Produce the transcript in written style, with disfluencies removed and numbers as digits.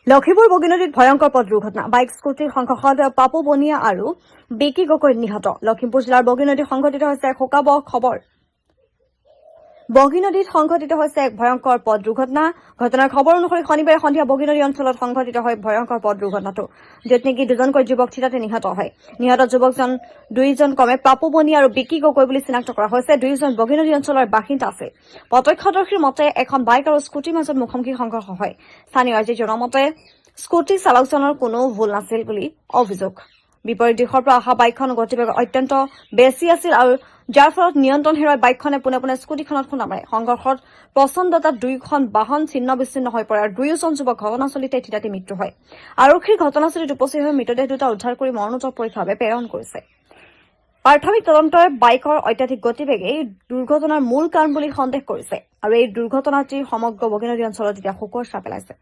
লখিমপুৰ বগীনদীত ভয়ংকৰ পথ দুৰ্ঘটনা বাইক স্কুটিৰ সংঘৰ্ষত পাপু বনিয়া আৰু বিকি গগৈ নিহত লখিমপুৰ জিলাৰ বগীনদীত সংঘটিত হৈছে এক শোকাবহ খবৰ বগীনদীত সংঘটিত হৈছে এক ভয়ংকৰ পথ দুৰ্ঘটনা ঘটনাৰ খবৰ অনুসৰি শনিবাৰে সন্ধিয়া বগীনদী অঞ্চলত সংঘটিত হয় ভয়ংকৰ পথ দুৰ্ঘটনাটো য'ত নেকি দুজনকৈ যুৱক থিতাতে নিহত হয় নিহত যুৱকজন দুইজন কমে পাপু বনিয়া আৰু বিকি গগৈ বুলি চিনাক্ত কৰা হৈছে দুইজন বগীনদী অঞ্চলৰ বাসিন্দা আছিল প্ৰত্যক্ষদৰ্শীৰ মতে এখন বাইক আৰু স্কুটিৰ মাজত মুখামুখি সংঘৰ্ষ হয় স্থানীয় ৰাইজে জনোৱা মতে স্কুটি চালকজনৰ কোনো ভুল নাছিল বুলি অভিযোগ বিপৰীত দিশৰ পৰা অহা বাইকখন গতিবেগ অত্যন্ত বেছি আছিল আৰু যাৰ ফলত নিয়ন্ত্ৰণ হেৰুৱাই বাইকখনে পোনে পোনে স্কুটিখনত খুন্দা মাৰে সংঘৰ্ষত প্ৰচণ্ডতাত দুয়োখন বাহন ছিন্ন বিচ্ছিন্ন হৈ পৰে আৰু দুয়োজন যুৱক ঘটনাস্থলীতে থিতাতে মৃত্যু হয় আৰক্ষীৰ ঘটনাস্থলীত উপস্থিত হৈ মৃতদেহ দুটা উদ্ধাৰ কৰি মৰণোত্তৰ পৰীক্ষাৰ বাবে প্ৰেৰণ কৰিছে প্ৰাথমিক তদন্তই বাইকৰ অত্যাধিক গতিবেগেই দুৰ্ঘটনাৰ মূল কাৰণ বুলি সন্দেহ কৰিছে আৰু এই দুৰ্ঘটনাটি সমগ্ৰ বগীনদী অঞ্চলত এতিয়া শোকৰ ছাঁ পেলাইছে